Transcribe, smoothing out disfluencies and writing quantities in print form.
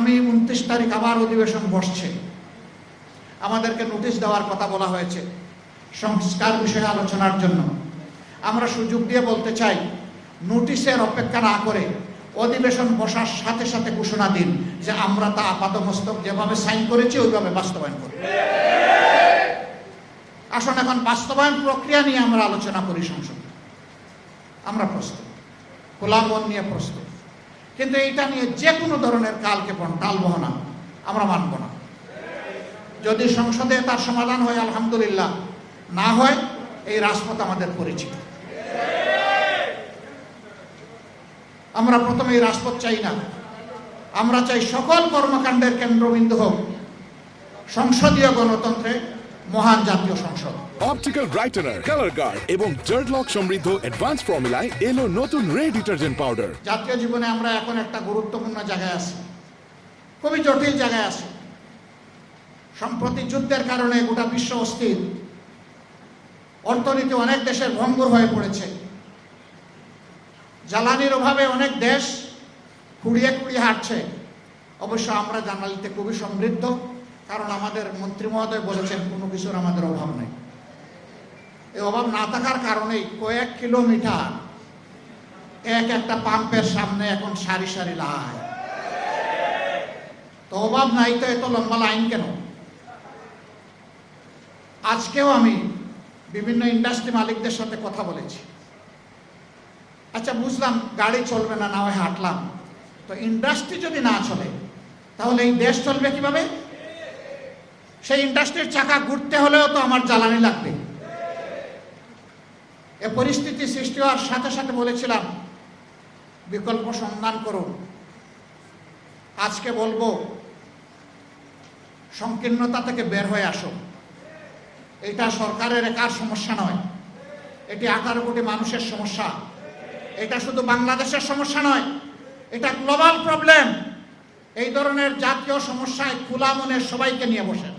আগামী 29 তারিখ আবার অধিবেশন বসছে। আমাদেরকে নোটিশ দেওয়ার কথা বলা হয়েছে সংস্কার বিষয়ে আলোচনার জন্য। আমরা সুযোগ দিয়ে বলতে চাই, নোটিশের অপেক্ষা না করে অধিবেশন বসার সাথে সাথে ঘোষণা দিন যে আমরা তা আপাতমস্তক যেভাবে সাইন করেছি ওইভাবে বাস্তবায়ন করব। আসুন এখন বাস্তবায়ন প্রক্রিয়া নিয়ে আমরা আলোচনা করি সংসদে। আমরা প্রস্তুত, খোলা মন নিয়ে প্রস্তুত, কিন্তু এটা নিয়ে যে কোনো ধরনের কালক্ষেপণ টালবাহানা আমরা মানব না। যদি সংসদে তার সমাধান হয় আলহামদুলিল্লাহ, না হয় এই রাজপথ আমাদের পরিচিত। আমরা প্রথমে এই রাজপথ চাই না, আমরা চাই সকল কর্মকাণ্ডের কেন্দ্রবিন্দু হোক সংসদীয় গণতন্ত্রে মহান জাতীয় সংসদ। অপটিক্যাল ব্রাইটেনার, কালার গার্ড এবং ডার্ট লক সমৃদ্ধ অ্যাডভান্স ফর্মুলায় এলো নতুন রে ডিটারজেন্ট পাউডার। জাতীয় জীবনে আমরা এখন একটা গুরুত্বপূর্ণ জায়গায় আছি, খুবই জটিল জায়গায় আছি। সম্প্রতি যুদ্ধের কারণে গোটা বিশ্ব অস্থির, অর্থনীতি অনেক দেশের ভঙ্গুর হয়ে পড়েছে, জ্বালানির অভাবে অনেক দেশ কুড়িয়ে কুড়িয়ে হাঁটছে। অবশ্য আমরা জ্বালানিতে খুবই সমৃদ্ধ, কারণ আমাদের মন্ত্রী মহোদয় বলেছেন কোনো কিছুর আমাদের অভাব নেই। এই অভাব না থাকার কারণেই কয়েক কিলোমিটার একটা পাম্পের সামনে এখন সারি সারি লাইন। তো অভাব নাই তো এত লম্বা লাইন কেন? আজকেও আমি বিভিন্ন ইন্ডাস্ট্রি মালিকদের সাথে কথা বলেছি। আচ্ছা বুঝলাম গাড়ি চলবে না, না হয় হাঁটলাম, তো ইন্ডাস্ট্রি যদি না চলে তাহলে এই দেশ চলবে কিভাবে? সেই ইন্ডাস্ট্রির চাকা ঘুরতে হলেও তো আমার জ্বালানি লাগবে। এ পরিস্থিতি সৃষ্টি হওয়ার সাথে সাথে বলেছিলাম বিকল্প সন্ধান করুন। আজকে বলবো সংকীর্ণতা থেকে বের হয়ে আসো। এটা সরকারের একার সমস্যা নয়, এটি 18 কোটি মানুষের সমস্যা। এটা শুধু বাংলাদেশের সমস্যা নয়, এটা গ্লোবাল প্রবলেম। এই ধরনের জাতীয় সমস্যায় খোলা মনে সবাইকে নিয়ে বসেন।